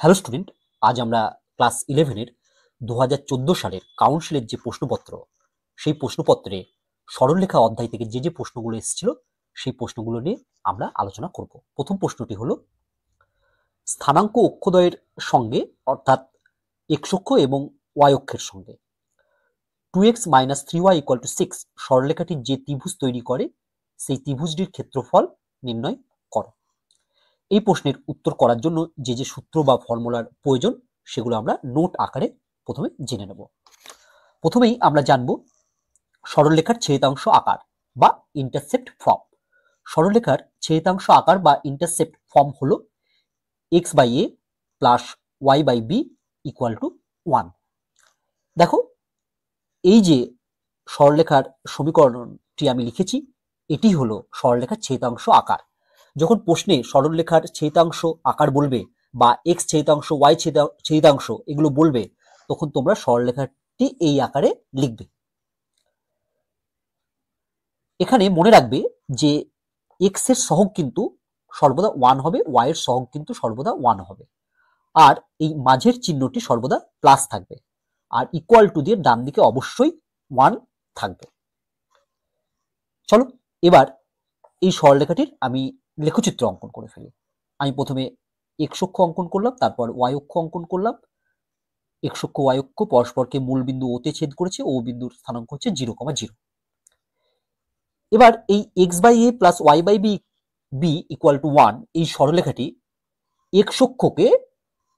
Hello student, আজ আমরা class 11-এর 2014 সালের কাউন্সিলের যে প্রশ্নপত্র, সেই প্রশ্নপত্রে সরলরেখা অধ্যায় থেকে যে প্রশ্নগুলো এসেছিল সেই প্রশ্নগুলো নিয়ে আমরা আলোচনা করব। প্রথম প্রশ্নটি হলো, স্থানাঙ্ক অক্ষদ্বয়ের সঙ্গে অর্থাৎ এক্স অক্ষ এবং ওয়াই অক্ষের সঙ্গে 2x - 3y = 6 সরলরেখাটি যে ত্রিভুজ তৈরি করে সেই ত্রিভুজটির ক্ষেত্রফল নির্ণয় করো। এই প্রশ্নের উত্তর করার জন্য যে সূত্র বা ফর্মুলার প্রয়োজন সেগুলো আমরা নোট আকারে প্রথমে জেনে নেব। প্রথমেই আমরা জানব সরলরেখার ছেদিতাংশ আকার বা ইন্টারসেপ্ট ফর্ম। সরলরেখার ছেদিতাংশ আকার বা ইন্টারসেপ্ট ফর্ম হলো x/a + y/b = 1। দেখো, এই যে সরলরেখার সমীকরণটি আমি লিখেছি, এটি হলো সরলরেখার ছেদিতাংশ আকার। যখন প্রশ্নে সরলরেখার ছেদিতাংশ আকার বলবে বা এক্স ছেদিতাংশ, ওয়াই ছেদিতাংশ এগুলো বলবে, তখন তোমরা সরলরেখাটি এই আকারে লিখবে। এখানে মনে রাখবে যে এক্স এর সহগ কিন্তু সর্বদা 1 হবে, ওয়াই এর সহগ কিন্তু সর্বদা 1 হবে, আর এই মাঝের চিহ্নটি সর্বদা প্লাস থাকবে, আর ইকুয়াল টু দিয়ে ডান দিকে অবশ্যই 1 থাকবে। চলো এবার এই সরলরেখাটির আমি লেখচিত্র অঙ্কন করে ফেলি। আমি প্রথমে এক্স অক্ষ অঙ্কন করলাম, তারপর ওয়াই অক্ষ অঙ্কন করলাম। এক্স অক্ষ ওয়াই অক্ষ পরস্পরকে মূল বিন্দু ও তে ছেদ করেছে, ও বিন্দুর স্থানাঙ্ক হচ্ছে 0,0। এবার এই x/a + y/b = 1 এই সরলরেখাটি এক্স অক্ষকে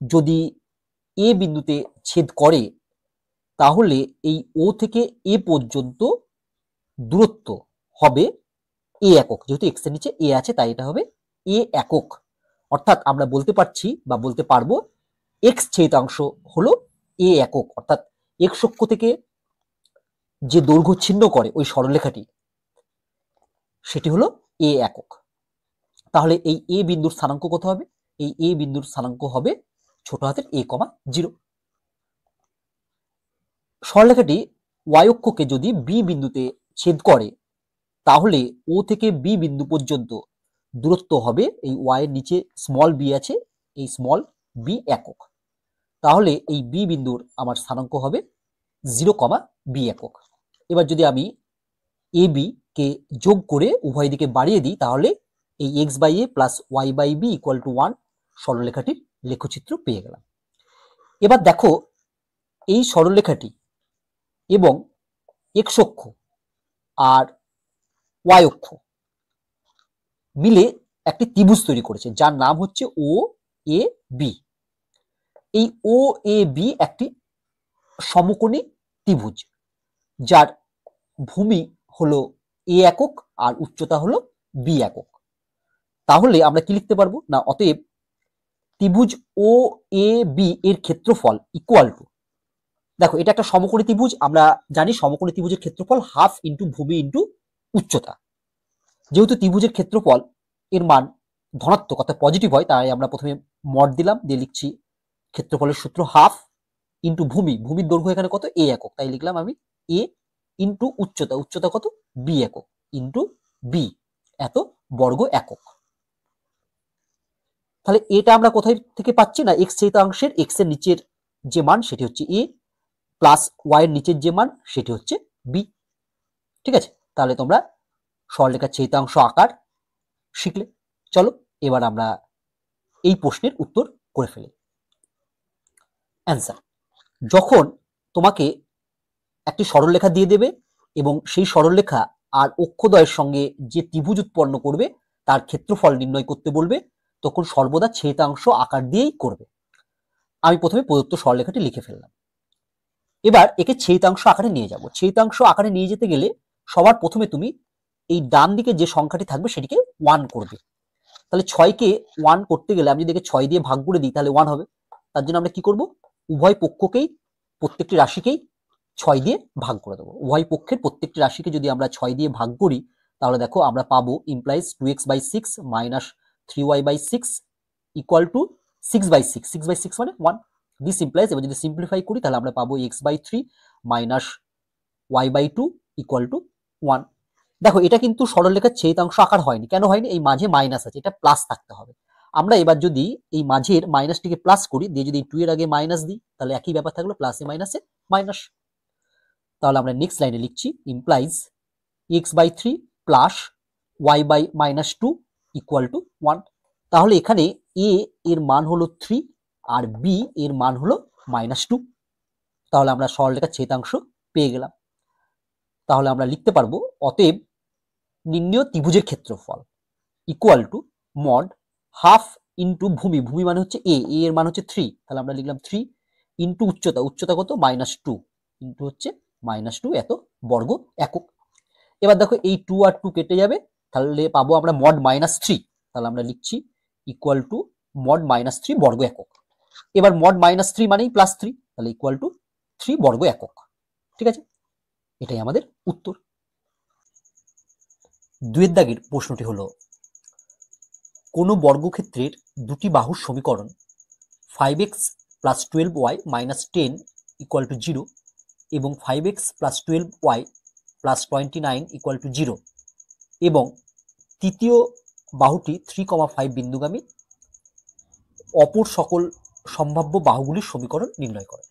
যদি এ বিন্দুতে ছেদ করে, তাহলে এই ও থেকে এ পর্যন্ত দূরত্ব হবে এ একক। যেহেতু এক্স এর নিচে এ আছে তাই এটা হবে এ একক। অর্থাৎ আমরা বলতে পারছি বা বলতে পারবো এক্স ছেদিতাংশ হলো এ একক, অর্থাৎ এক্স অক্ষ থেকে যে দৈর্ঘ্য ছিন্ন করে ওই সরলরেখাটি, সেটি হলো এ একক। তাহলে এই এ বিন্দুর স্থানাঙ্ক কত হবে? এই এ বিন্দুর স্থানাঙ্ক হবে ছোট হাতের a, 0। সরলরেখাটি ওয়াই অক্ষকে যদি বি বিন্দুতে ছেদ করে, তাহলে ও থেকে বি বিন্দু পর্যন্ত দূরত্ব হবে, এই ওয়াই এর নিচে স্মল বি আছে, এই স্মল বি একক। তাহলে এই বি বিন্দুর আমার স্থানাঙ্ক হবে 0, বি একক। এবার যদি আমি এ বি কে যোগ করে উভয় দিকে বাড়িয়ে দিই, তাহলে এই x/a + y/b = 1 সরলরেখাটির লেখচিত্র পেয়ে গেলাম। এবার দেখো, এই সরলরেখাটি এবং এক্স অক্ষ আর ওয়াই অক্ষ মিলে একটি ত্রিভুজ তৈরি করেছে, যার নাম হচ্ছে ও এ বি। এই ও এ বি একটি সমকোণী ত্রিভুজ, যার ভূমি হলো এ একক আর উচ্চতা হলো বি একক। তাহলে আমরা কি লিখতে পারবো না, অতএব ত্রিভুজ ও এ বি এর ক্ষেত্রফল ইকুয়াল টু, দেখো এটা একটা সমকোণী ত্রিভুজ, আমরা জানি সমকোণী ত্রিভুজের ক্ষেত্রফল হাফ ইন্টু ভূমি ইন্টু উচ্চতা। যেহেতু ত্রিভুজের ক্ষেত্রফল এর মান ধনাত্মক অর্থাৎ পজিটিভ হয়, তাই আমরা প্রথমে মড দিলাম, দিয়ে লিখছি ক্ষেত্রফলের সূত্র হাফ ইন্টু ভূমি, ভূমির দৈর্ঘ্য এখানে কত এ একক, তাই লিখলাম আমি এ ইন্টু উচ্চতা, উচ্চতা কত বি একক, ইন্টু বি এত বর্গ একক। তাহলে এটা আমরা কোথায় থেকে পাচ্ছি না, এক্স ছেদিতাংশের এক্স এর নিচের যে মান সেটি হচ্ছে এ, প্লাস ওয়াই এর নিচের যে মান সেটি হচ্ছে বি। ঠিক আছে, তাহলে তোমরা সরলরেখার ছেদিতাংশ আকার শিখলে। চলো এবার আমরা এই প্রশ্নের উত্তর করে ফেলি। অ্যান্সার, যখন তোমাকে একটি সরলরেখা দিয়ে দেবে এবং সেই সরলরেখা আর অক্ষদ্বয়ের সঙ্গে যে ত্রিভুজ উৎপন্ন করবে তার ক্ষেত্রফল নির্ণয় করতে বলবে, তখন সর্বদা ছেদিতাংশ আকার দিয়েই করবে। আমি প্রথমে প্রদত্ত সরলরেখাটি লিখে ফেললাম। এবার একে ছেদিতাংশ আকারে নিয়ে যাব। ছেদিতাংশ আকারে নিয়ে যেতে গেলে সবার প্রথমে তুমি এই ডান দিকে যে সংখ্যাটি থাকবে সেটিকে 1 করবে। তাহলে 6কে 1 করতে গেলে আমি যদি একে 6 দিয়ে ভাগ করে দিই তাহলে 1 হবে। তার জন্য আমরা কি করব, উভয় পক্ষকেই প্রত্যেকটি রাশিকেই 6 দিয়ে ভাগ করে দেবো। উভয় পক্ষের প্রত্যেকটি রাশিকে যদি আমরা 6 দিয়ে ভাগ করি, তাহলে দেখো আমরা পাবো ইমপ্লাইজ 2x/6 - 3y/6 = 6/6। 6/6 মানে 1। দিস ইমপ্লাইজ, এবার যদি সিম্পলিফাই করি তাহলে আমরা পাবো x/3 - y/2 = 1। দেখো এটা কিন্তু সরলরেখার ছেদিতাংশ আকার হয়নি। কেন হয়নি? এই মাঝে মাইনাস আছে, এটা প্লাস থাকতে হবে। আমরা এবার যদি এই মাঝের মাইনাসটিকে প্লাস করি, দিয়ে যদি 2 এর আগে মাইনাস দিই, তাহলে একই ব্যাপার থাকলো, প্লাসে মাইনাসে মাইনাস। তাহলে আমরা নেক্সট লাইনে লিখছি implies x/3 plus y/-2 equal to 1। তাহলে এখানে a এর মান হলো 3 আর b এর মান হলো -2। তাহলে আমরা সরলরেখার ছেদাংশ পেয়ে গেলাম। তাহলে আমরা লিখতে পারবো অতএব নির্ণেয় ত্রিভুজের ক্ষেত্রফল equal to mod half into ভূমি, ভূমি মানে হচ্ছে a এর মান হচ্ছে 3, তাহলে আমরা লিখলাম 3 ইন্টু উচ্চতা, উচ্চতা কত -2 ইন্টু হচ্ছে -2 এত বর্গ একক। এবার দেখো এই 2 আর 2 কেটে যাবে, তাহলে পাবো আমরা মড -3। তাহলে আমরা লিখছি ইকুয়াল টু মড -3 বর্গ একক। এবার মড -3 মানেই +3, তাহলে ইকুয়াল টু 3 বর্গ একক। ঠিক আছে, এটাই আমাদের উত্তর। 2 এর দাগের প্রশ্নটি হলো কোনো বর্গক্ষেত্রের দুটি বাহুর সমীকরণ 5x + 12y - 10 = 0 এবং 5x + 12y + 29 = 0 এবং তৃতীয় বাহুটি 3,5 বিন্দুগামী, অপর সকল সম্ভাব্য বাহুগুলির সমীকরণ নির্ণয় করে।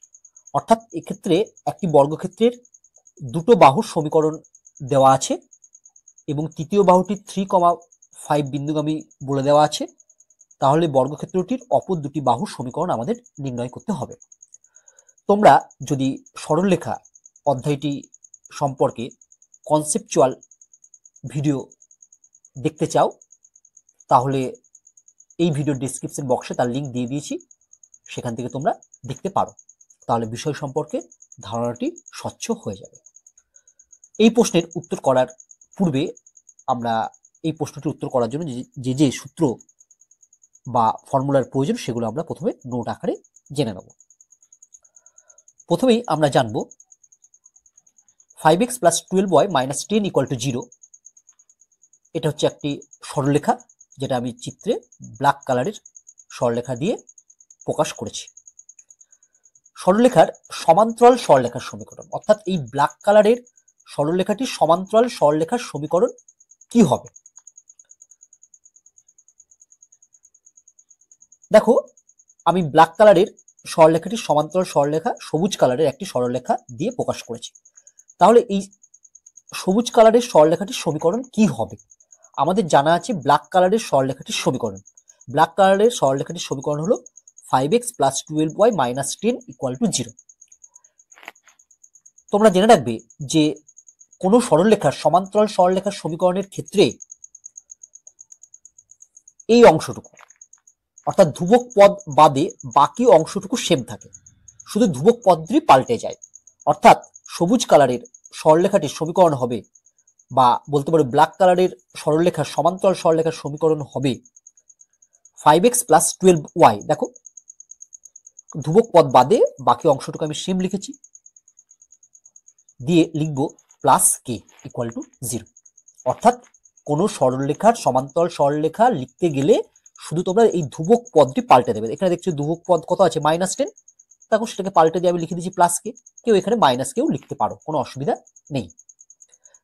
অর্থাৎ এক্ষেত্রে একটি বর্গক্ষেত্রের দুটো বাহুর সমীকরণ দেওয়া আছে এবং তৃতীয় বাহুটি 3,5 বিন্দুগামী বলে দেওয়া আছে। তাহলে বর্গক্ষেত্রটির অপর দুটি বাহুর সমীকরণ আমাদের নির্ণয় করতে হবে। তোমরা যদি সরলরেখা অধ্যায়টি সম্পর্কে কনসেপচুয়াল ভিডিও দেখতে চাও, তাহলে এই ভিডিওর ডেসক্রিপশন বক্সে তার লিঙ্ক দিয়ে দিয়েছি, সেখান থেকে তোমরা দেখতে পারো। তাহলে বিষয় সম্পর্কে ধারণাটি স্বচ্ছ হয়ে যাবে। এই প্রশ্নের উত্তর করার পূর্বে আমরা এই প্রশ্নটির উত্তর করার জন্য যে যে সূত্র বা ফর্মুলার প্রয়োজন সেগুলো আমরা প্রথমে নোট আকারে জেনে নেব। প্রথমেই আমরা জানব 5x + 12y - 10 = 0। এটা হচ্ছে একটি সরলরেখা, যেটা আমি চিত্রে ব্ল্যাক কালারের সরলরেখা দিয়ে প্রকাশ করেছি। সরলরেখার সমান্তরাল সরলরেখার সমীকরণ, অর্থাৎ এই ব্ল্যাক কালারের সরলরেখাটির সমান্তরাল সরলরেখার সমীকরণ কি হবে? দেখো, আমি ব্ল্যাক কালারের সরলরেখাটির সমান্তরাল সরলরেখা সবুজ কালারের একটি সরলরেখা দিয়ে প্রকাশ করেছি। তাহলে এই সবুজ কালারের সরলরেখাটির সমীকরণ কি হবে? আমাদের জানা আছে ব্ল্যাক কালারের সরলরেখাটির সমীকরণ। ব্ল্যাক কালারের সরলরেখাটির সমীকরণ হলো 5x + 12y - 10 = 0। তোমরা জেনে রাখবে যে কোনো সরলরেখার সমান্তরাল সরলরেখার সমীকরণের ক্ষেত্রে এই অংশটুকু, অর্থাৎ ধ্রুবক পদ বাদে বাকি অংশটুকু সেম থাকে, শুধু ধ্রুবক পদটি পাল্টে যায়। অর্থাৎ সবুজ কালারের সরলরেখাটির সমীকরণ হবে, বা বলতে পারো ব্ল্যাক কালারের সরলরেখার সমান্তরাল সরলরেখার সমীকরণ হবে 5x + 12y। দেখো, ধ্রুবক পদ বাদে বাকি অংশটুকু আমি সেম লিখেছি, দিয়ে লিখব +k = 0। অর্থাৎ কোনো সরলরেখার সমান্তরাল সরলরেখা লিখতে গেলে শুধু তোমরা এই ধ্রুবক পদটি পাল্টে দেবে। এখানে দেখছো ধ্রুবক পদ কত আছে? -10। দেখো, সেটাকে পাল্টে দিয়ে আমি লিখে দিচ্ছি +k। কেউ এখানে কেউ লিখতে পারো, কোনো অসুবিধা নেই।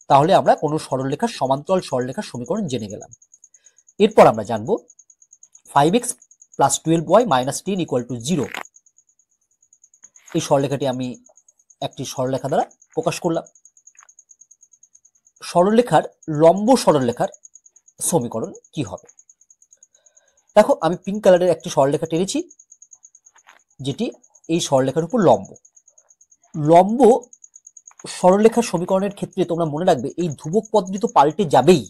তাহলে আমরা কোনো সরলরেখার সমান্তরাল সরলরেখার সমীকরণ জেনে গেলাম। এরপর আমরা জানবো 5x + 12y - 10 = 0। এই সরলরেখাটি আমি একটি সরলরেখা দ্বারা প্রকাশ করলাম। সরলরেখার লম্ব সরলরেখার সমীকরণ কি হবে? দেখো, আমি পিঙ্ক কালারের একটি সরলরেখা টেনেছি, যেটি এই সরলরেখার উপর লম্ব। লম্ব সরলরেখার সমীকরণের ক্ষেত্রে তোমরা মনে রাখবে এই ধ্রুবক পদটি তো পাল্টে যাবেই,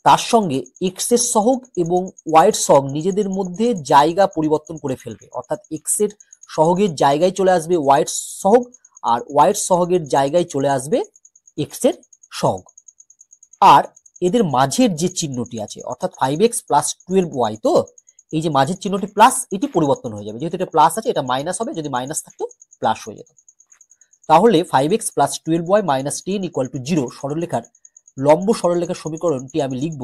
তার সঙ্গে এক্স এর সহগ এবং ওয়াই এর সহগ নিজেদের মধ্যে জায়গা পরিবর্তন করে ফেলবে। অর্থাৎ এক্স এর সহগের জায়গায় চলে আসবে ওয়াই এর সহগ, আর ওয়াই এর সহগের জায়গায় চলে আসবে এক্স এর সহগ। আর এদের মাঝের যে চিহ্নটি আছে, অর্থাৎ 5x + 12y, তো এই যে মাঝের চিহ্নটি প্লাস, এটি পরিবর্তন হয়ে যাবে। যেহেতু এটা প্লাস আছে, এটা মাইনাস হবে, যদি মাইনাস থাকতো প্লাস হয়ে যেত। তাহলে 5x + 12y - 10 = 0 সরলরেখার লম্ব সরলরেখার সমীকরণটি আমি লিখব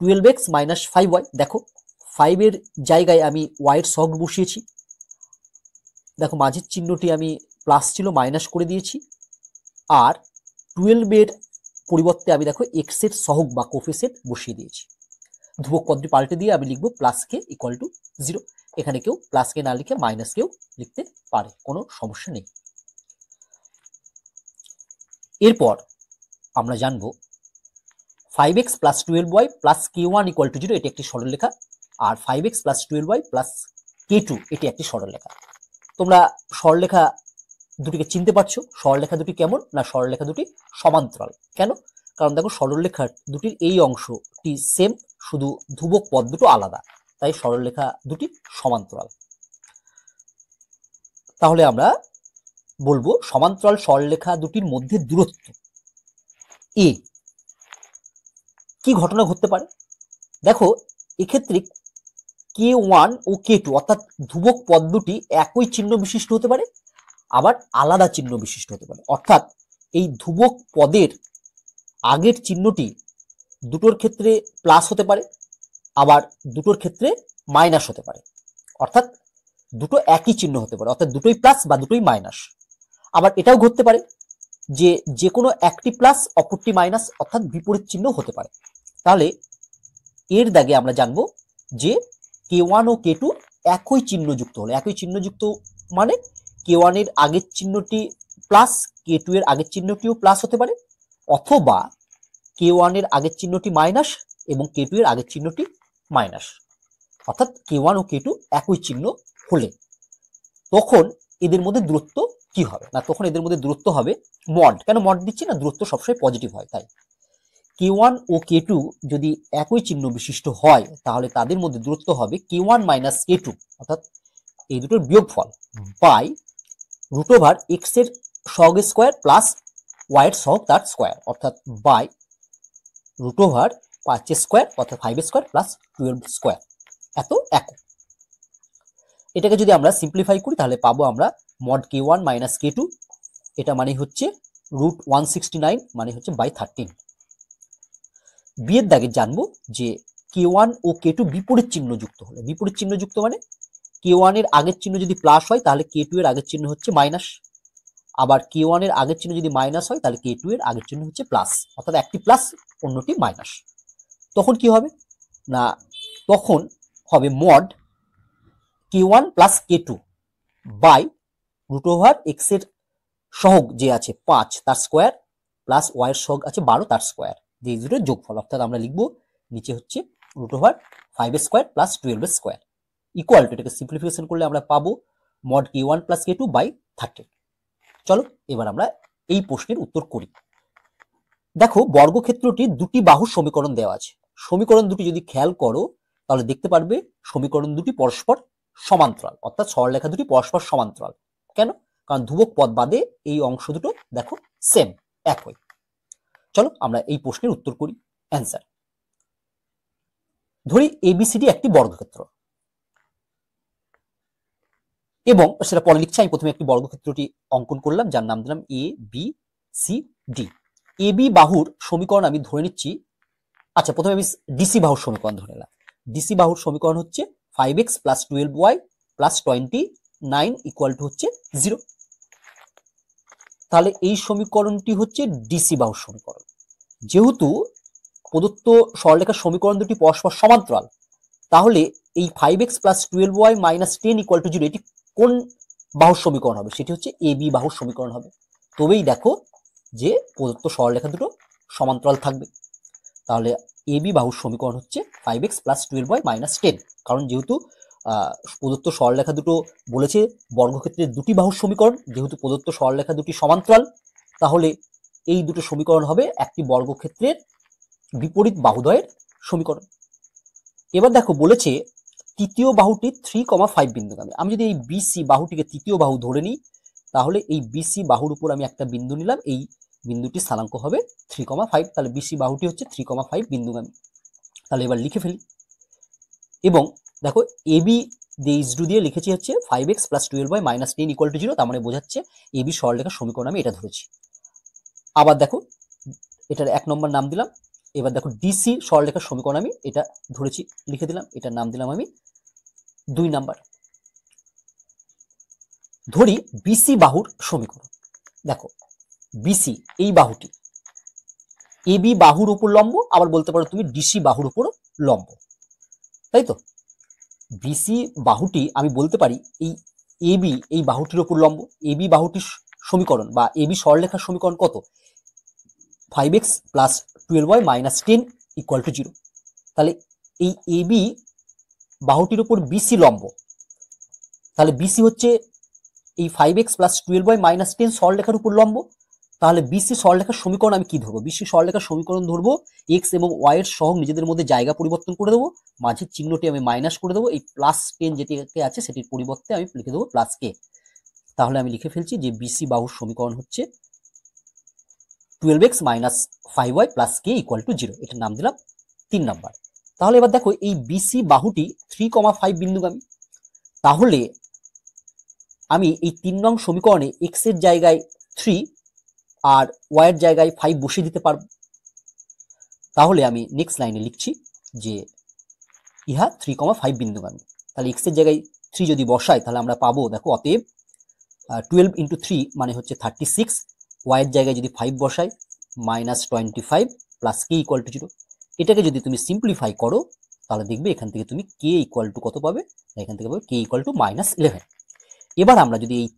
12x - 5y। দেখো, 5 এর জায়গায় আমি y এর সহগ বসিয়েছি। দেখো, মাঝের চিহ্নটি আমি প্লাস ছিল, মাইনাস করে দিয়েছি। আর 12 এর পরিবর্তে আমি দেখো এক্স এর সহগ বা কোফিসিয়েন্ট বসিয়ে দিয়েছি। ধ্রুবক পদটি পাল্টে দিয়ে আমি লিখবো প্লাস কে ইকুয়াল টু 0। এখানে কেউ প্লাস কে না লিখে মাইনাস কেও লিখতে পারে, কোনো সমস্যা নেই। এরপর আমরা জানবো 5x plus 12y plus k1 equal to 0, এটি একটি সরলরেখা, আর 5x plus 12y plus k2 এটি একটি সরলরেখা। তোমরা সরলরেখা দুটিকে চিনতে পারছো। সরলরেখা দুটি কেমন না, সরলরেখা দুটি সমান্তরাল। কেন? কারণ দেখো সরলরেখার দুটির এই অংশটি সেম, শুধু ধ্রুবক পদ দুটো আলাদা, তাই সরলরেখা দুটি সমান্তরাল। তাহলে আমরা বলবো সমান্তরাল সরলরেখা দুটির মধ্যে দূরত্ব এ। কি ঘটনা ঘটতে পারে দেখো, এক্ষেত্রে k1 ও k2 অর্থাৎ ধ্রুবক পদ দুটি একই চিহ্ন বিশিষ্ট হতে পারে, আবার আলাদা চিহ্ন বিশিষ্ট হতে পারে। অর্থাৎ এই ধ্রুবক পদের আগের চিহ্নটি দুটোর ক্ষেত্রে প্লাস হতে পারে, আবার দুটোর ক্ষেত্রে মাইনাস হতে পারে। অর্থাৎ দুটো একই চিহ্ন হতে পারে, অর্থাৎ দুটোই প্লাস বা দুটোই মাইনাস। আবার এটাও ঘটতে পারে যে কোনো একটি প্লাস অপরটি মাইনাস, অর্থাৎ বিপরীত চিহ্ন হতে পারে। তাহলে এর দাগে আমরা জানবো যে k1 ও k2 একই চিহ্নযুক্ত হলে, একই চিহ্নযুক্ত মানে k1 এর আগের চিহ্নটি প্লাস, k2 এর আগের চিহ্নটিও প্লাস হতে পারে, অথবা k1 এর আগের চিহ্নটি মাইনাস এবং k2 এর আগের চিহ্নটি মাইনাস। অর্থাৎ k1 ও k2 একই চিহ্ন হলে তখন এদের মধ্যে দূরত্ব কি হবে না, তখন এদের মধ্যে দূরত্ব হবে মড। কেন মড দিচ্ছি না, দূরত্ব সবসময় পজিটিভ হয়। তাই k1 ও k2 যদি একই চিহ্ন বিশিষ্ট হয় তাহলে তাদের মধ্যে দূরত্ব হবে k1 মাইনাস k2, অর্থাৎ এই দুটোর বিয়োগফল, বাই রুট ওভার এক্স এর সহগ স্কোয়ার প্লাস ওয়াই এর সহগ তার স্কোয়ার, অর্থাৎ বাই রুট ওভার 5 স্কোয়ার অর্থাৎ 5 স্কোয়ার প্লাস 12 স্কোয়ার, এত একক। এটাকে যদি আমরা সিম্পলিফাই করি তাহলে পাবো আমরা মড k1 মাইনাস k2, এটা মানে হচ্ছে রুট 169, মানে হচ্ছে বাই 13। বিয়ের দাগে জানবো যে k1 ও k2 বিপরীত চিহ্ন যুক্ত হলে, বিপরীত চিহ্ন যুক্ত মানে k1 এর আগের চিহ্ন যদি প্লাস হয় তাহলে k2 এর আগের চিহ্ন হচ্ছে মাইনাস, আবার k1 এর আগের চিহ্ন যদি মাইনাস হয় তাহলে k2 এর আগের চিহ্ন হচ্ছে প্লাস, অর্থাৎ একটি প্লাস অন্যটি মাইনাস। তখন কি হবে না, তখন হবে mod k1 plus k2 by root over x এর সহগ যে আছে 5 তার স্কোয়ার প্লাস ওয়াই এর সহগ আছে 12 তার স্কোয়ার, যে এই দুটোর যোগফল। অর্থাৎ আমরা লিখবো নিচে হচ্ছে root over 5 square plus 12 square equal to, এটাকে সিম্পলিফিকেশন করলে আমরা পাবো mod k1 plus k2 by 13। চলো এবার আমরা এই প্রশ্নের উত্তর করি। দেখো বর্গক্ষেত্রটির দুটি বাহুর সমীকরণ দেওয়া আছে। সমীকরণ দুটি যদি খেয়াল করো তাহলে দেখতে পারবে সমীকরণ দুটি পরস্পর সমান্তরাল, অর্থাৎ সরলরেখা দুটি পরস্পর সমান্তরাল। কেন? কারণ ধ্রুবক পদ বাদে এই অংশ দুটো দেখো সেম, একই। চলো আমরা এই প্রশ্নের উত্তর করি। অ্যান্সার, ধরি এবিসিডি একটি বর্গক্ষেত্র এবং সেটা পরে লিখছি। আমি প্রথমে একটি বর্গক্ষেত্রটি অঙ্কন করলাম যার নাম দিলাম A B C D. A B বাহুর সমীকরণ আমি ধরে নিচ্ছি, আচ্ছা প্রথমে আমি ডিসি বাহুর সমীকরণ ধরে নিলাম। ডিসি বাহুর সমীকরণ হচ্ছে 5x plus 12y plus 29 equal to হচ্ছে 0। তাহলে এই সমীকরণটি হচ্ছে ডিসি বাহুর সমীকরণ। যেহেতু প্রদত্ত সরলরেখার সমীকরণ দুটি পরস্পর সমান্তরাল, তাহলে এই 5x plus 12y minus 10 equal to 0 এটি কোন বাহুর সমীকরণ হবে? সেটি হচ্ছে এ বি বাহুর সমীকরণ হবে। তবেই দেখো যে প্রদত্ত সরলরেখা দুটো সমান্তরাল থাকবে। তাহলে এ বি বাহুর সমীকরণ হচ্ছে 5x প্লাস 12y মাইনাস 10, কারণ যেহেতু প্রদত্ত সরলরেখা দুটো বলেছে বর্গক্ষেত্রের দুটি বাহুর সমীকরণ, যেহেতু প্রদত্ত সরলরেখা দুটি সমান্তরাল, তাহলে এই দুটো সমীকরণ হবে একটি বর্গক্ষেত্রের বিপরীত বাহুদ্বয়ের সমীকরণ। এবার দেখো বলেছে তৃতীয় বাহুটি 3,5 বিন্দুগামী। আমি যদি এই বিসি বাহুটিকে তৃতীয় বাহু ধরে নিই তাহলে এই বিসি বাহুর উপর আমি একটা বিন্দু নিলাম, এই বিন্দুটি স্থানাঙ্ক হবে 3,5, তাহলে বিসি বাহুটি হচ্ছে 3,5 বিন্দুগামী। তাহলে এবার লিখে ফেলি এবং দেখো এবি দিয়ে লিখেছি হচ্ছে 5x plus 12y minus 10 equal to 0, তার মানে বোঝাচ্ছে এবি সরলরেখার সমীকরণ আমি এটা ধরেছি। আবার দেখো এটার 1 নম্বর নাম দিলাম। এবার দেখো ডিসি সরলরেখার সমীকরণ আমি এটা ধরেছি, লিখে দিলাম, এটার নাম দিলাম আমি 2 নাম্বার। ধরি বিসি বাহুর সমীকরণ। দেখো বিসি এই বাহুটি এবি বাহুর উপর লম্ব, আবার বলতে পারো তুমি ডিসি বাহুর উপর লম্ব। তাই তো? বিসি বাহুটি আমি বলতে পারি এই এবি এই বাহুটির ওপর লম্ব। এবি বাহুটির সমীকরণ বা এবি সরলরেখার সমীকরণ কত? 5x plus 12y minus 10 equal to 0। তাহলে এই এবি বাহুটির ওপর বিসি লম্ব, তাহলে বিসি হচ্ছে এই 5x প্লাস 12y মাইনাস 10 সরলরেখার উপর লম্ব। তাহলে বিসি সরলরেখার সমীকরণ আমি কি ধরবো? বিসি সরলরেখার সমীকরণ ধরবো এক্স এবং ওয়াই এর সহগ নিজেদের মধ্যে জায়গা পরিবর্তন করে দেবো, মাঝের চিহ্নটি আমি মাইনাস করে দেবো, এই প্লাস 10 যেটি আছে সেটির পরিবর্তে আমি লিখে দেবো প্লাস কে। তাহলে আমি লিখে ফেলছি যে বিসি বাহুর সমীকরণ হচ্ছে 12x minus 5y plus K equal to 0। এটার নাম দিলাম 3 নাম্বার। তাহলে এবার দেখো এই বিসি বাহুটি 3,5 বিন্দুগামী। তাহলে আমি এই 3 নং সমীকরণে এক্স এর জায়গায় 3 আর ওয়াই এর জায়গায় 5 বসিয়ে দিতে পারবো। তাহলে আমি নেক্সট লাইনে লিখছি যে ইহা 3,5 বিন্দুগামী। তাহলে এক্স এর জায়গায় 3 যদি বসাই তাহলে আমরা পাবো, দেখো অতএব 12 ইন্টু 3 মানে হচ্ছে 36, ওয়াই এর জায়গায় যদি 5 বসাই minus 25 plus K equal to 0। এটাকে যদি তুমি সিম্পলিফাই করো তাহলে দেখবে এখান থেকে তুমি কে ইকুয়াল টু কত পাবে? এখান থেকে পাবে কে ইকুয়াল টু মাইনাস 11। এবার আমরা যদি এই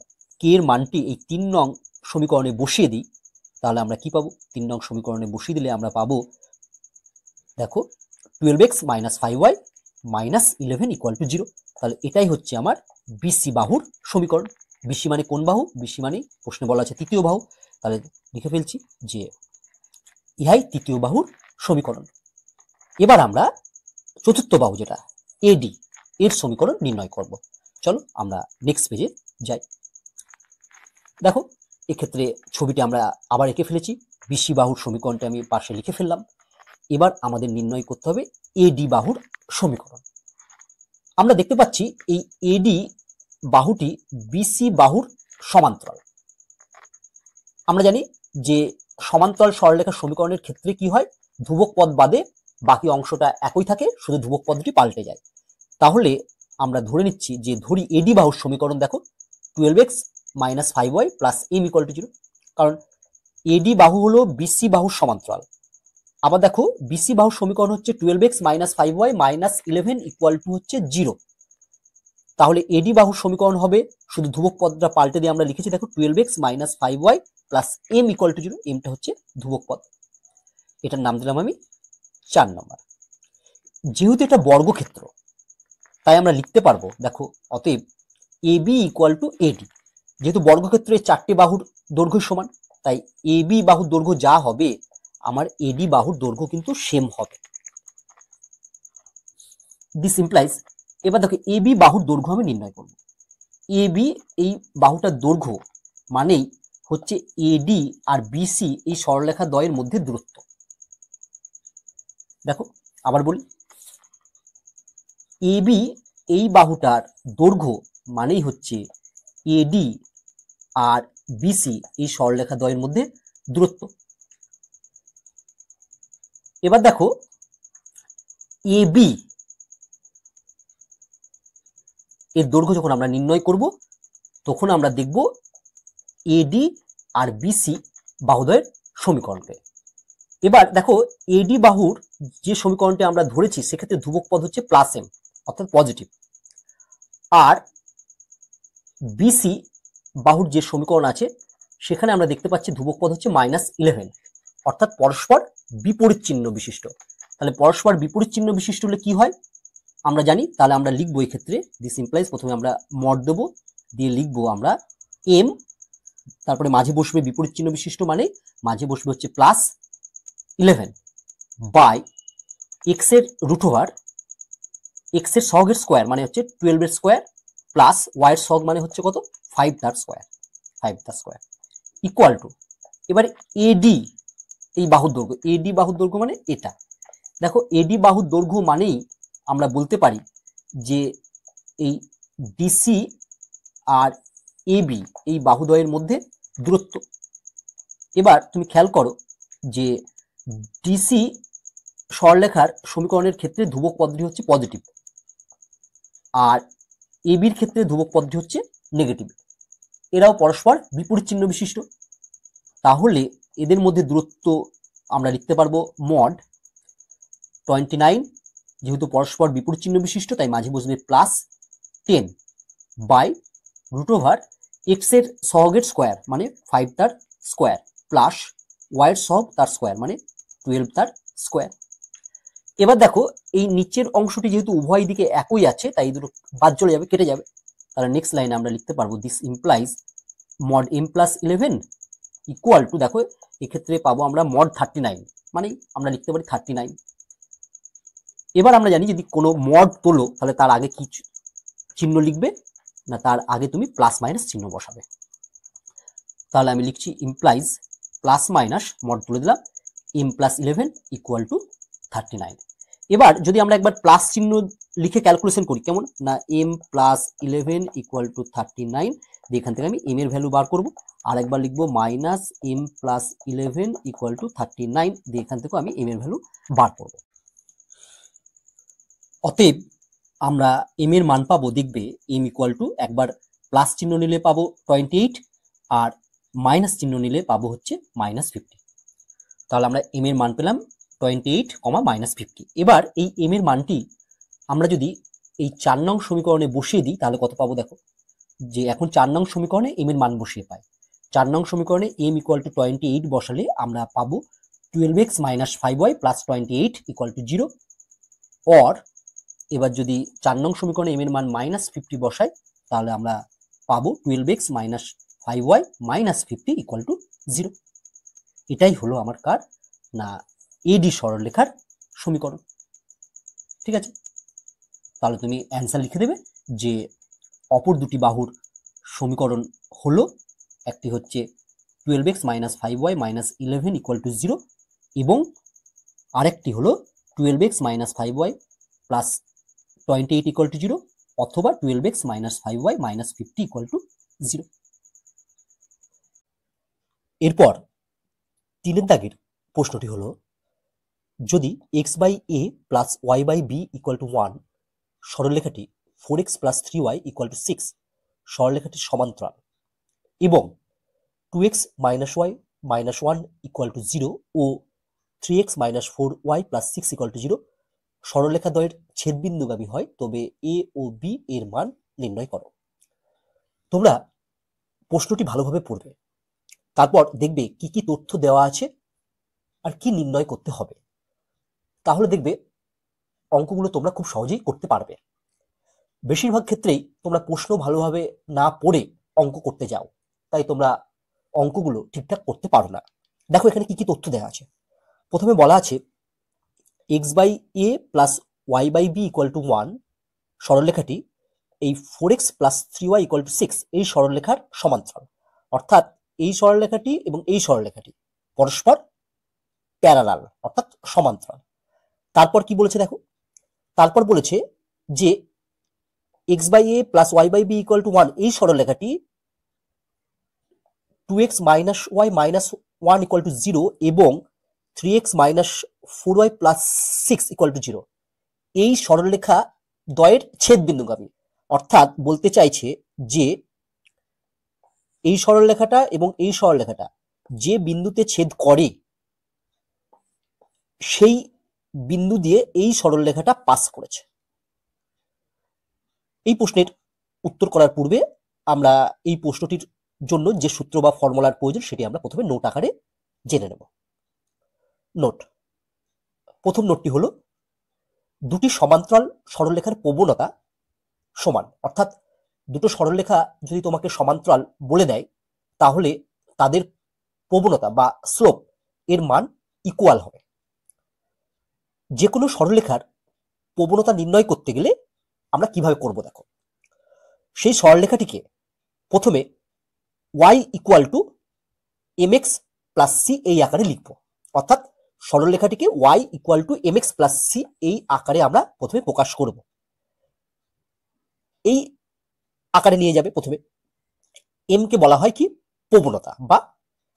কে এর মানটি এই 3 নং সমীকরণে বসিয়ে দিই তাহলে আমরা কি পাবো? 3 নং সমীকরণে বসিয়ে দিলে আমরা পাবো, দেখো 12x minus 5y minus 11 equal to 0। তাহলে এটাই হচ্ছে আমার বিসি বাহুর সমীকরণ। বিসি মানে কোন বাহু? বিসি মানে প্রশ্নে বলা আছে তৃতীয় বাহু। তাহলে লিখে ফেলছি যে ইহাই তৃতীয় বাহুর সমীকরণ। এবার আমরা চতুর্থ বাহু যেটা এডি এর সমীকরণ নির্ণয় করব। চলো আমরা নেক্সট পেজে যাই। দেখো এক্ষেত্রে ছবিটি আমরা আবার এঁকে ফেলেছি, বিসি বাহুর সমীকরণটা আমি পাশে লিখে ফেললাম। এবার আমাদের নির্ণয় করতে হবে এডি বাহুর সমীকরণ। আমরা দেখতে পাচ্ছি এই এডি বাহুটি বিসি বাহুর সমান্তরাল। আমরা জানি যে সমান্তরাল সরলরেখার সমীকরণের ক্ষেত্রে কি হয়? ধ্রুবক পদ বাদে বাকি অংশটা একই থাকে, শুধু ধ্রুবক পদটি পাল্টে যায়। তাহলে আমরা ধরে নিচ্ছি যে ধরি এডি বাহুর সমীকরণ, দেখো 12x minus 5y plus M equal to 0। কারণ এডি বাহু হলো বিসি বাহুর সমান্তরাল। আবার দেখো বিসি বাহুর সমীকরণ হচ্ছে 12x minus 5y minus 11 equal to হচ্ছে 0। তাহলে এডি বাহুর সমীকরণ হবে, শুধু ধ্রুবক পদটা পাল্টে দিয়ে আমরা লিখেছি, দেখো 12x minus 5y plus M equal to 0। এমটা হচ্ছে ধ্রুবক পদ, এটার নাম দিলাম আমি 4 নম্বর। যেহেতু এটা বর্গক্ষেত্র তাই আমরা লিখতে পারবো, দেখো অতএব এবি ইকুয়াল টু এডি। যেহেতু বর্গক্ষেত্রে 4টে বাহুর দৈর্ঘ্য সমান, তাই এবি বাহুর দৈর্ঘ্য যা হবে আমার এডি বাহুর দৈর্ঘ্য কিন্তু সেম হবে। দিস ইমপ্লাইজ, এবার দেখো এবি বাহুর দৈর্ঘ্য আমি নির্ণয় করব। এবি এই বাহুটার দৈর্ঘ্য মানেই হচ্ছে এডি আর বিসি এই সরলরেখা দ্বয়ের মধ্যে দূরত্ব। দেখো আবার বলি, এবি এই বাহুটার দৈর্ঘ্য মানেই হচ্ছে এডি আর বিসি এই সরলরেখা দ্বয়ের মধ্যে দূরত্ব। এবার দেখো এবি এর দৈর্ঘ্য যখন আমরা নির্ণয় করব তখন আমরা দেখব এডি আর বিসি বাহুদ্বয়ের সমীকরণকে। এবার দেখো এডি বাহুর যে সমীকরণটি আমরা ধরেছি সেক্ষেত্রে ধ্রুবক পদ হচ্ছে প্লাস এম অর্থাৎ পজিটিভ, আর বিসি বাহুর যে সমীকরণ আছে সেখানে আমরা দেখতে পাচ্ছি ধ্রুবক পদ হচ্ছে মাইনাস 11 অর্থাৎ পরস্পর বিপরীত চিহ্ন বিশিষ্ট। তাহলে পরস্পর বিপরীত চিহ্ন বিশিষ্ট হলে কি হয় আমরা জানি, তাহলে আমরা লিখবো এই ক্ষেত্রে দিস ইমপ্লাইজ, প্রথমে আমরা মড দেবো, দিয়ে লিখবো আমরা এম, তারপরে মাঝে বসবে বিপরীত চিহ্ন বিশিষ্ট মানে মাঝে বসবে হচ্ছে প্লাস 11 বাই এক্স এর রুট ওভার এক্স এর সহগের স্কোয়ার মানে হচ্ছে 12 এর স্কোয়ার প্লাস ওয়াই এর সহগ মানে হচ্ছে কত 5 তার স্কোয়ার ইকুয়াল টু, এবারে এডি এই বাহুর দৈর্ঘ্য, এডি বাহুর দৈর্ঘ্য মানে এটা। দেখো এডি বাহুর দৈর্ঘ্য মানেই আমরা বলতে পারি যে এই ডিসি আর এবি এই বাহুদ্বয়ের মধ্যে দূরত্ব। এবার তুমি খেয়াল করো যে ডিসি সরলরেখার সমীকরণের ক্ষেত্রে ধ্রুবক পদটি হচ্ছে পজিটিভ আর এবির ক্ষেত্রে ধ্রুবক পদটি হচ্ছে নেগেটিভ। এরাও পরস্পর বিপরীত চিহ্ন বিশিষ্ট, তাহলে এদের মধ্যে দূরত্ব আমরা লিখতে পারবো মড 29 যেহেতু পরস্পর বিপরীত চিহ্ন বিশিষ্ট তাই মাঝে বসবে +10 বাই √ এক্স এর সহগের স্কোয়ার মানে 5 তার স্কোয়ার প্লাস ওয়াই এর সহগ তার স্কোয়ার মানে 12 তার স্কোয়ার। এবার দেখো এই নিচের অংশটি যেহেতু উভয় দিকে একই আছে তাই দুটো বাদ চলে যাবে, কেটে যাবে। তাহলে নেক্সট লাইনে আমরা লিখতে পারবো this implies mod m + 11 equal to, দেখো এক্ষেত্রে পাবো আমরা মড 39 মানে আমরা লিখতে পারি 39। এবার আমরা জানি যদি কোনো মড তোলো তাহলে তার আগে কি চিহ্ন লিখবে না, তার আগে তুমি প্লাস মাইনাস চিহ্ন বসাবে। তাহলে আমি লিখছি ইমপ্লাইজ প্লাস মাইনাস মড তুলে দিলাম m + 11 ইকুয়াল টু 39। এবার যদি আমরা একবার প্লাস চিহ্ন লিখে ক্যালকুলেশন করি কেমন না, m + 11 ইকুয়াল টু 39, এখান থেকে আমি m এর ভ্যালু বার করব। আর একবার লিখবো মাইনাস m + 11 ইকুয়াল টু 39, এখান থেকে আমি m এর ভ্যালু বার করব। অতএব আমরা m এর মান পাবো, দেখবে m ইকুয়াল টু একবার প্লাস চিহ্ন নিলে পাবো 28 আর মাইনাস চিহ্ন নিলে পাবো হচ্ছে -50। তাহলে আমরা m এর মান পেলাম 28, -50। এবার এই m এর মানটি আমরা যদি এই 4 নং সমীকরণে বসিয়ে দিই তাহলে কত পাবো, দেখো যে এখন 4 নং সমীকরণে m এর মান বসিয়ে পাই। 4 নং সমীকরণে m ইকুয়াল টু 28 বসালে আমরা পাবো 12x - 5y + 28 equal to 0। Or এবার যদি 4 নং সমীকরণে m এর মান -50 বসাই তাহলে আমরা পাবো 12x - 5y - 50 ইকুয়াল টু 0। এটাই হলো আমার কার না এডি সরলরেখার সমীকরণ। ঠিক আছে, তাহলে তুমি অ্যান্সার লিখে দেবে যে অপর দুটি বাহুর সমীকরণ হলো, একটি হচ্ছে 12x - 5y - 11 ইকুয়াল টু 0 এবং আরেকটি হলো 12x - 5y + 28 ইকুয়াল টু 0 অথবা 12x - 5y - 50 ইকুয়াল টু 0। এরপর 3 দাগের প্রশ্নটি হলো যদি x/a + y/b = 1 সরলরেখাটি 4x + 3y = 6 সরলরেখাটির সমান্তরাল এবং 2x - y - 1 = 0 ও 3x - 4y + 6 = 0 সরলরেখা দ্বয়ের ছেদবিন্দুগামী হয়, তবে a ও b এর মান নির্ণয় করো। তোমরা প্রশ্নটি ভালোভাবে পড়বে, তারপর দেখবে কি কি তথ্য দেওয়া আছে আর কি নির্ণয় করতে হবে, তাহলে দেখবে অঙ্কগুলো তোমরা খুব সহজেই করতে পারবে। বেশিরভাগ ক্ষেত্রেই তোমরা প্রশ্ন ভালোভাবে না পড়ে অঙ্ক করতে যাও, তাই তোমরা অঙ্কগুলো ঠিকঠাক করতে পারো না। দেখো এখানে কি কি তথ্য দেওয়া আছে। প্রথমে বলা আছে x/a + y/b = 1 সরলরেখাটি এই 4x + 3y = 6 এই সরলরেখার সমান্তরাল, অর্থাৎ এই সরলরেখাটি এবং এই সরলরেখাটি পরস্পর প্যারালাল অর্থাৎ সমান্তরাল। তারপর কি বলেছে দেখো, তারপর বলেছে যে x/a + y/b = 1 এই সরলরেখাটি 2x - y - 1 = 0 এবং 3x - 4y + 6 = 0 এই সরলরেখা দ্বয়ের ছেদবিন্দুগামী, অর্থাৎ বলতে চাইছে যে এই সরলরেখাটা এবং এই সরলরেখাটা যে বিন্দুতে ছেদ করে সেই বিন্দু দিয়ে এই সরলরেখাটা পাস করেছে। এই প্রশ্নের উত্তর করার পূর্বে আমরা এই প্রশ্নটির জন্য যে সূত্র বা ফর্মুলার প্রয়োজন সেটি আমরা প্রথমে নোট আকারে জেনে নেব। নোট, প্রথম নোটটি হলো দুটি সমান্তরাল সরলরেখার প্রবণতা সমান, অর্থাৎ দুটো সরলরেখা যদি তোমাকে সমান্তরাল বলে দেয় তাহলে তাদের প্রবণতা বা স্লোপ এর মান ইকুয়াল হবে। যে কোনো সরলরেখার প্রবণতা নির্ণয় করতে গেলে আমরা কিভাবে করব দেখো, সেই সরলরেখাটিকে প্রথমে y = mx + c এই আকারে লিখব, অর্থাৎ সরলরেখাটিকে y = mx + c এই আকারে আমরা প্রথমে প্রকাশ করব। এই আকারে নিয়ে যাবে প্রথমে। m কে বলা হয় কি প্রবণতা বা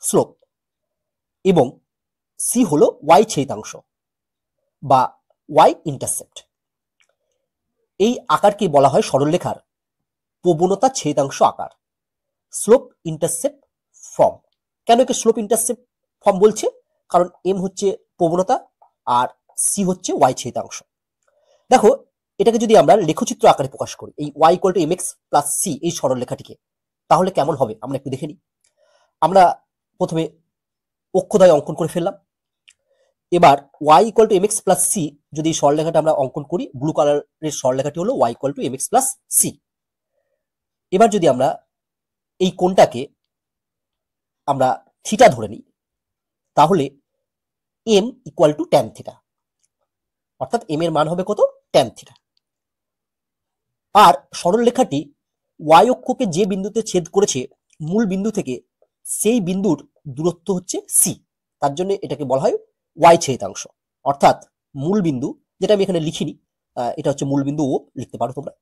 স্লোপ এবং c হলো y ছেদাংশ বা y ইন্টারসেপ্ট। এই আকারকে বলা হয় সরলরেখার প্রবণতা ছেদাংশ আকার, স্লোপ ইন্টারসেপ্ট ফর্ম। কেন একে স্লোপ ইন্টারসেপ্ট ফর্ম বলছে, কারণ m হচ্ছে প্রবণতা আর c হচ্ছে y ছেদাংশ। দেখো এটাকে যদি আমরা লেখচিত্র আকারে প্রকাশ করি, এই y equal two mx plus c এই সরলরেখাটিকে, তাহলে কেমন হবে আমরা একটু দেখে নিই। আমরা প্রথমে অক্ষদ্বয় অঙ্কন করে ফেললাম। এবার y equal two mx plus c যদি এই সরলরেখাটা আমরা অঙ্কন করি, ব্লু কালারের সরলরেখাটি হলো y equal two mx plus c। এবার যদি আমরা এই কোণটাকে আমরা থিটা ধরে নিই, তাহলে m equal to tan theta, অর্থাৎ m এর মান হবে কত, ট্যান থিটা। আর সরলরেখাটি y অক্ষকে যে বিন্দুতে ছেদ করেছে মূল বিন্দু থেকে, সেই বিন্দুর দূরত্ব হচ্ছে c, তার জন্য এটাকে বলা হয় y ছেদিতাংশ। অর্থাৎ মূল বিন্দু, যেটা আমি এখানে লিখিনি, এটা হচ্ছে মূল বিন্দু ও লিখতে পারো তোমরা,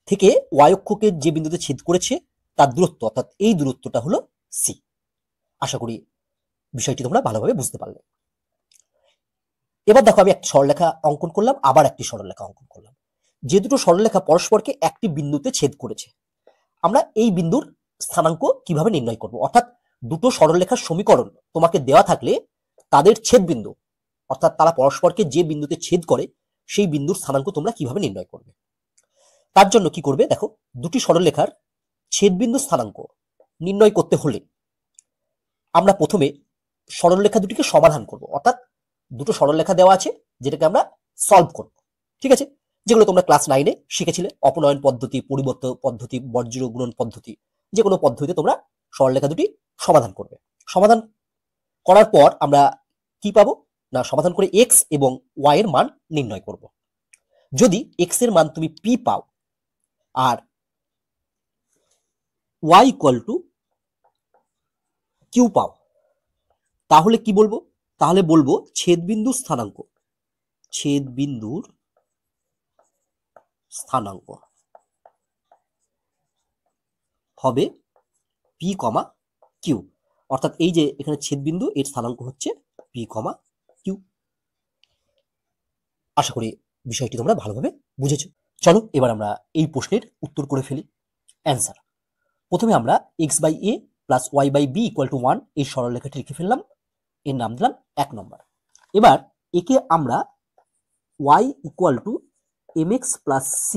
থেকে y অক্ষকে যে বিন্দুতে ছেদ করেছে তার দূরত্ব, অর্থাৎ এই দূরত্বটা হলো c। আশা করি বিষয়টি তোমরা ভালোভাবে বুঝতে পারলে। এবার দেখো আমি একটি সরলরেখা অঙ্কন করলাম, আবার একটি সরলরেখা অঙ্কন করলাম। যে দুটো সরলরেখা পরস্পরকে একটি বিন্দুতে ছেদ করেছে, আমরা এই বিন্দুর স্থানাঙ্ক কিভাবে নির্ণয় করব? অর্থাৎ দুটো সরলরেখার সমীকরণ তোমাকে দেওয়া থাকলে তাদের ছেদ বিন্দু, অর্থাৎ তারা পরস্পরকে যে বিন্দুতে ছেদ করে সেই বিন্দুর স্থানাঙ্ক তোমরা কিভাবে নির্ণয় করবে? তার জন্য কি করবে দেখো, দুটি সরলরেখার ছেদ বিন্দু স্থানাঙ্ক নির্ণয় করতে হলে আমরা প্রথমে সরলরেখা দুটিকে সমাধান করব। অর্থাৎ দুটো সরলরেখা দেওয়া আছে, যেটাকে আমরা সলভ করব, ঠিক আছে? যেগুলো তোমরা ক্লাস 9-এ শিখেছিলে, অপনয়ন পদ্ধতি, পরিবর্ত পদ্ধতি, বর্জ্য গুণন পদ্ধতি, যে কোনো পদ্ধতিতে তোমরা সরলরেখা দুটি সমাধান করবে। সমাধান করার পর আমরা কি পাবো না, সমাধান করে x এবং y এর মান নির্ণয় করব। যদি x এর মান তুমি p পাও আর y ইকুয়াল টু q পাও, তাহলে কি বলবো? তাহলে বলবো ছেদবিন্দুর স্থানাঙ্ক, ছেদবিন্দুর স্থানাঙ্ক হবে p, q। অর্থাৎ এই যে এখানে ছেদবিন্দু, এর স্থানাঙ্ক হচ্ছে p, q। আশা করি বিষয়টি তোমরা ভালোভাবে বুঝেছো। চলো এবার আমরা এই প্রশ্নের উত্তর করে ফেলি। অ্যান্সার, প্রথমে আমরা x by a plus y by b equal to 1 এই সরলরেখাটি লিখে ফেললাম, এর নাম দিলাম 1 নম্বর। এবার একে আমরা y equal two mx plus c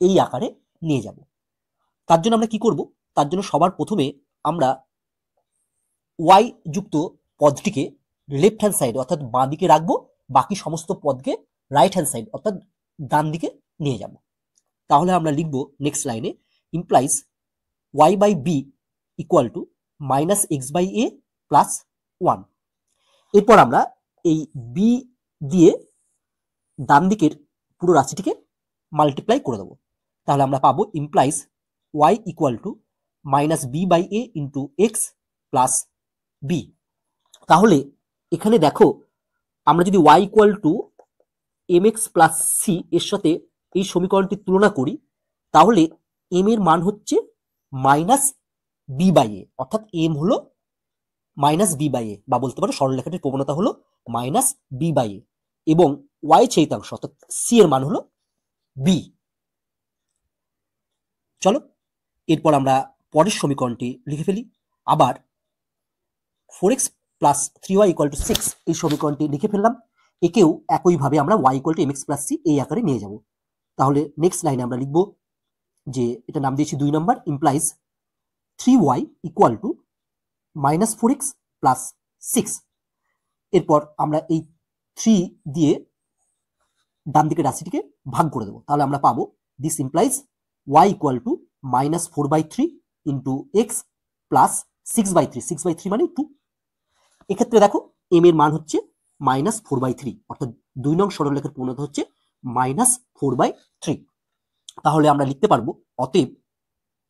এই আকারে নিয়ে যাব। তার জন্য আমরা কি করব? তার জন্য সবার প্রথমে আমরা y যুক্ত পদটিকে লেফট হ্যান্ড সাইড অর্থাৎ বাঁ দিকে রাখবো, বাকি সমস্ত পদকে রাইট হ্যান্ড সাইড অর্থাৎ ডান দিকে নিয়ে যাব। তাহলে আমরা লিখব নেক্সট লাইনে implies y by b equal to minus x by a plus 1। এরপর আমরা এই b দিয়ে ডান দিকের পুরো রাশিটিকে মাল্টিপ্লাই করে দেবো। তাহলে আমরা পাবো implies y equal to minus b by a into x plus b. তাহলে এখানে দেখো, আমরা যদি y equal to m x plus c এর সাথে এই সমীকরণটির তুলনা করি, তাহলে m এর মান হচ্ছে মাইনাস বি বাই এ, অর্থাৎ m হলো মাইনাস বি বাই এ, বা বলতে পারো সরলরেখাটির প্রবণতা হলো মাইনাস বি বাই এ, এবং y ছেদিতাংশ অর্থাৎ সি এর মান হলো বি। চলো এরপর আমরা পরের সমীকরণটি লিখে ফেলি। আবার 4x plus 3y equal two 6 এই সমীকরণটি লিখে ফেললাম। একেও একইভাবে আমরা y equal two mx plus c এই আকারে নিয়ে যাব। তাহলে নেক্সট লাইনে আমরা লিখব যে এটা নাম দিয়েছি 2 number, implies 3y equal to minus 4x plus 6। এরপর আমরা এই 3 দিয়ে ডান দিকের রাশিটিকে ভাগ করে দেবো। তাহলে আমরা পাবো this implies y equal to minus 4/3 into x plus 6/3, 6/3 মানে 2। এক্ষেত্রে দেখো m এর মান হচ্ছে মাইনাস 4/3, অর্থাৎ 2 নং সরলরেখার পূর্ণতা হচ্ছে মাইনাস 4/3। তাহলে আমরা লিখতে পারবো অতএব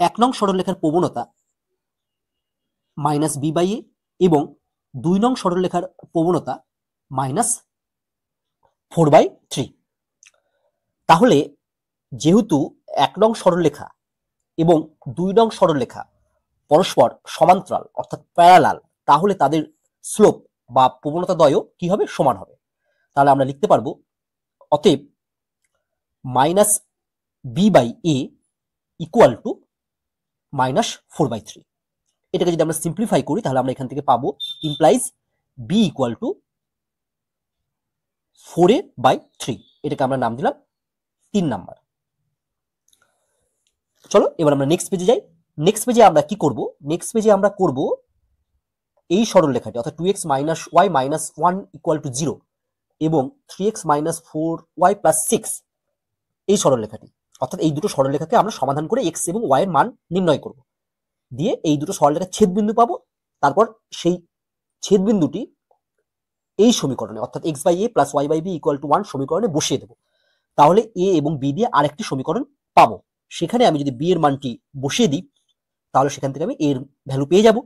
1 নং সরলরেখার প্রবণতা মাইনাস বি বাই এ এবং 2 নং সরলরেখার প্রবণতা মাইনাস 4/3। তাহলে যেহেতু 1 নং সরলরেখা এবং 2 নং সরলরেখা পরস্পর সমান্তরাল অর্থাৎ প্যারালাল, তাহলে তাদের স্লোপ বা প্রবণতা দ্বয় কি হবে, সমান হবে। তাহলে আমরা লিখতে পারবো অতএব minus b by a equal to minus 4/3। এটাকে যদি আমরা সিম্পলিফাই করি তাহলে আমরা এখান থেকে পাবো implies B equal two 4a/3। এটাকে আমরা নাম দিলাম 3 নাম্বার। চলো এবার আমরা নেক্সট পেজে যাই। নেক্সট পেজে আমরা কি করব, নেক্সট পেজে আমরা করব এই সরলরেখাটি অর্থাৎ 2x - y - 1 = 0 এবং 3x - 4y + 6 এই সরলরেখাটি, অর্থাৎ এই দুটো সরলরেখাকে আমরা সমাধান করে x এবং y এর মান নির্ণয় করব। দিয়ে এই দুটো সরলরেখার ছেদবিন্দু পাবো, তারপর সেই ছেদবিন্দুটি এই সমীকরণে অর্থাৎ x/a + y/b = 1 সমীকরণে বসিয়ে দেব। তাহলে a এবং b দিয়ে আরেকটি সমীকরণ পাবো। সেখানে আমি যদি b এর মানটি বসিয়ে দিই তাহলে সেখান থেকে আমি a এর ভ্যালু পেয়ে যাব।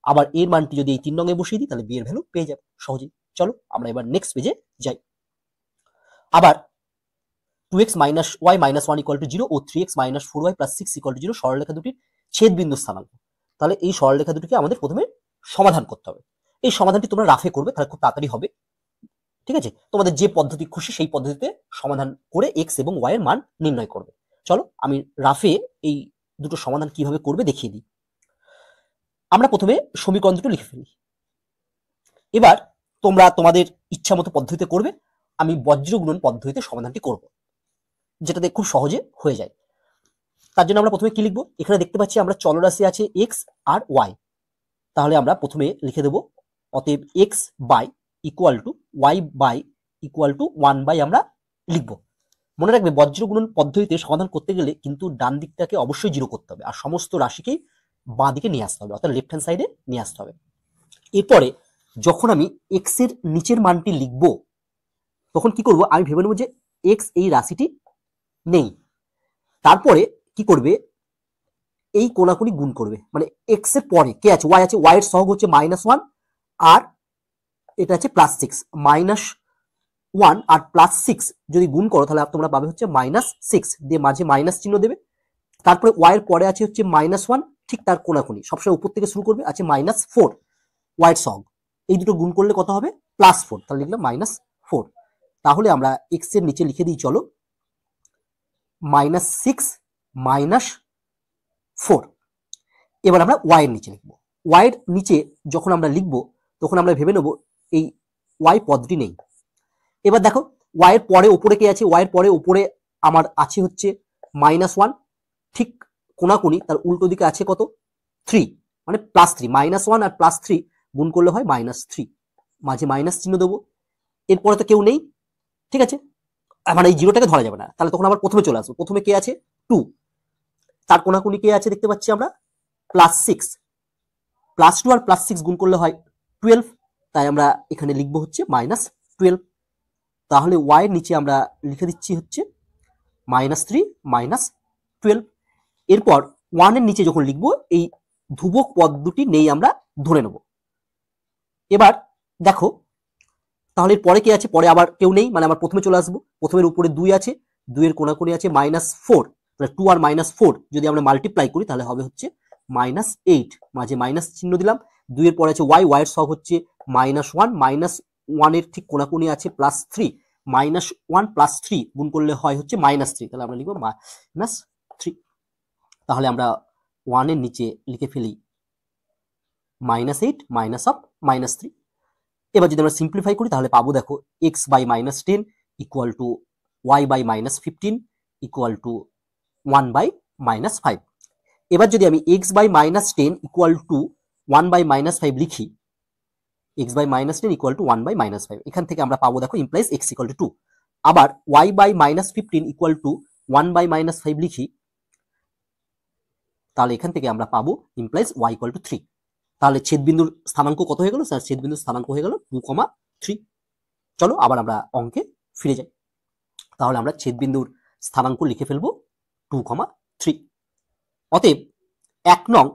আবার a এর মানটি যদি এই 3 নং এ বসিয়ে দিই তাহলে b এর ভ্যালু পেয়ে যাব সহজেই। চলো আমরা এবার নেক্সট পেজে যাই। আবার 2x - y - 1 = 0 ও 3x - 4y + 6 = 0 সরলরেখা দুটির ছেদবিন্দু স্থানাঙ্ক। তাহলে এই সরলরেখা দুটিকে আমাদের প্রথমে সমাধান করতে হবে। এই সমাধানটি তোমরা রাফে করবে, তাহলে খুব তাড়াতাড়ি হবে। ঠিক আছে, তোমাদের যে পদ্ধতি খুশি সেই পদ্ধতিতে সমাধান করে x এবং y এর মান নির্ণয় করবে। চলো আমি রাফে এই দুটো সমাধান কিভাবে করবে দেখিয়ে দিই। আমরা প্রথমে সমীকরণ দুটো লিখে ফেলি। এবার তোমরা তোমাদের ইচ্ছা মতো পদ্ধতিতে করবে, আমি বজ্র গুণন পদ্ধতিতে সমাধানটি করব, যেটাতে খুব সহজে হয়ে যায়। তার জন্য আমরা প্রথমে কি লিখবো, এখানে দেখতে পাচ্ছি আমরা চলরাশি আছে x আর y। তাহলে আমরা প্রথমে লিখে দেব অতএব x by equal to y by equal to 1 by আমরা লিখব। মনে রাখবে বজ্র গুণন পদ্ধতিতে সমাধান করতে গেলে কিন্তু ডান দিকটাকে অবশ্যই 0 করতে হবে আর সমস্ত রাশিকেই বাঁ দিকে নিয়ে আসতে হবে, অর্থাৎ লেফট হ্যান্ড সাইডে নিয়ে আসতে হবে। এরপরে যখন আমি x এর নিচের মানটি লিখব তখন কি করব, আমি ভেবে নেব যে x এই রাশিটি নেই। তারপরে কি করবে, এই কোণাকুনি গুণ করবে, মানে x এর পরে কে আছে, y আছে, y এর সহগ হচ্ছে -1 আর এটা আছে +6। -1 আর +6 যদি গুণ করো তাহলে তোমরা পাবে হচ্ছে -6 দিয়ে মাঝে মাইনাস চিহ্ন দেবে। তারপরে y এর পরে আছে হচ্ছে -1, ঠিক তার কোণাকুনি সবসময় উপর থেকে শুরু করবে, আছে -4 y এর সহগ। এই দুটো গুণ করলে কত হবে, +4, তাহলে লিখলাম -4। তাহলে আমরা x এর নিচে লিখে দিই, চলো -6 - 4। এবার আমরা y এর নিচে লিখবো। y এর নিচে যখন আমরা লিখবো তখন আমরা ভেবে নেব এই y পদটি নেই। এবার দেখো y এর পরে উপরে কে আছে, y এর পরে উপরে আমার আছে হচ্ছে -1, ঠিক কোণাকুনি তার উল্টো দিকে আছে কত, 3, মানে +3। -1 আর +3 গুণ করলে হয় -3, মাঝে মাইনাস চিহ্ন দেবো। এরপরে তো কেউ নেই, ঠিক আছে, মানে এই জিরোটাকে ধরা যাবে না, তাহলে তখন আবার প্রথমে চলে আসবো। প্রথমে কে আছে, 2, তার কোণাকুনি কে আছে দেখতে পাচ্ছি আমরা +6, +2 আর +6 গুণ করলে হয় 12, তাই আমরা এখানে লিখবো হচ্ছে -12। তাহলে y এর নিচে আমরা লিখে দিচ্ছি হচ্ছে -3 - 12। এরপর 1 এর নিচে যখন লিখবো এই ধ্রুবক পদ দুটি নেই আমরা ধরে নেব। এবার দেখো তাহলে পরে কে আছে, পরে আবার কেউ নেই, মানে আমরা প্রথমে চলে আসবো। প্রথমের উপরে 2 আছে, 2 এর কোণাকুনি আছে -4, তাহলে 2 আর -4 যদি আমরা মাল্টিপ্লাই করি তাহলে হবে হচ্ছে -8, মাঝে মাইনাস চিহ্ন দিলাম। 2 এর পরে আছে y, y এর সহগ হচ্ছে -1, -1 এর ঠিক কোণাকুনি আছে +3, -1 +3 গুণ করলে হয় হচ্ছে -3, তাহলে আমরা লিখবো -3। তাহলে আমরা 1 এর নিচে লিখে ফেলি -8 -3। এবার যদি আমরা সিম্পলিফাই করি তাহলে পাবো, দেখো x by -10 equal to y by -15 equal to 1 by -5। এবার যদি আমি x by -10 equal to 1 by -5 লিখি, x by -10 equal to 1 by -5, এখান থেকে আমরা পাবো দেখো ইমপ্লাইজ x ইকুয়াল টু 2। আবার y by -15 equal to 1 by -5 লিখি, তাহলে এখান থেকে আমরা পাবো ইমপ্লাইজ y ইকুয়াল টু 3। তাহলে ছেদবিন্দুর স্থানাঙ্ক কত হয়ে গেল স্যার, ছেদবিন্দুর স্থানাঙ্ক হয়ে গেল 2,3। চলো আবার আমরা অঙ্কে ফিরে যাই। তাহলে আমরা ছেদবিন্দুর স্থানাঙ্ক লিখে ফেলবো 2,3। অতএব 1 নং,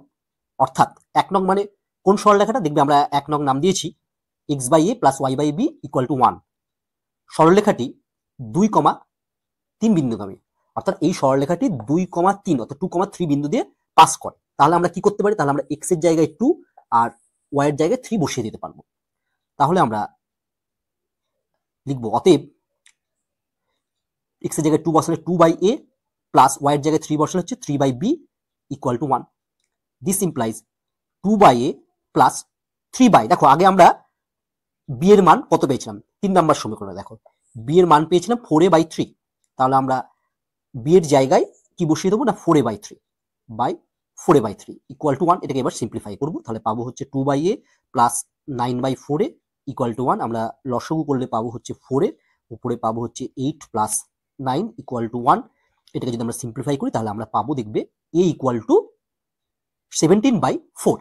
অর্থাৎ 1 নং মানে কোন সরলরেখাটা, দেখবে আমরা 1 নং নাম দিয়েছি x/a + y/b = 1। সরলরেখাটি 2,3 বিন্দুগামী, অর্থাৎ এই সরলরেখাটি 2,3 অর্থাৎ 2,3 বিন্দু দিয়ে পাস করে। তাহলে আমরা কি করতে পারি, তাহলে আমরা x এর জায়গায় 2 আর y এর জায়গায় 3 বসিয়ে দিতে পারবো। তাহলে আমরা লিখবো অতএব x এর জায়গায় 2 বসালে 2/a প্লাস y এর জায়গায় 3 বসালে হচ্ছে 3/b equal to 1। This implies 2/a plus 3 by, দেখো আগে আমরা b এর মান কত পেয়েছিলাম 3 নাম্বার সমীকরণে, দেখো বি এর মান পেয়েছিলাম 4a/3, তাহলে আমরা বি এর জায়গায় কি বসিয়ে দেবো না 4a/3 ইকুয়াল টু 1। এটাকে এবার সিম্পলিফাই করবো, তাহলে পাবো হচ্ছে 2/a plus 9/4a equal to 1। আমরা লসগু করলে পাবো হচ্ছে 4a, উপরে পাবো হচ্ছে 8 প্লাস 9 ইকুয়াল টু 1। এটাকে যদি আমরা সিম্পলিফাই করি তাহলে আমরা পাবো দেখবে a ইকুয়াল টু 17/4।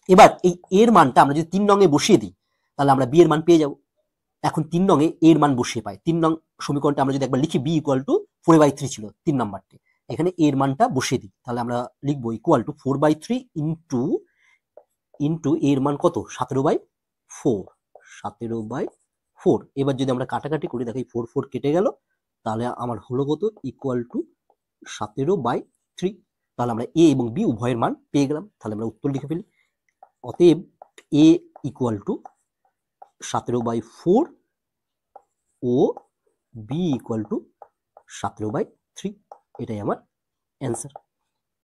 এবার এই এর মানটা আমরা যদি 3 নঙে বসিয়ে দিই তাহলে আমরা বি এর মান পেয়ে যাব। এখন 3 নঙে এর মান বসিয়ে পাই, 3 নং সমীকরণটা আমরা যদি একবার লিখি বি ইকুয়াল টু 4/3 ছিল 3 নাম্বারটি, এখানে এর মানটা বসিয়ে দিই, তাহলে আমরা লিখবো ইকুয়াল টু 4/3 ইন্টু এর মান কত 17/4। এবার যদি আমরা কাটাকাটি করি দেখো 4 কেটে গেল, তাহলে আমার হলো কত ইকুয়াল টু 17/3। তাহলে আমরা এ এবং বি উভয়ের মান পেয়ে গেলাম, তাহলে আমরা উত্তর লিখে ফেলি। অতএব এ ইকুয়াল টু 17/4 ও বি ইকুয়াল টু 17/3, এটাই আমার অ্যান্সার।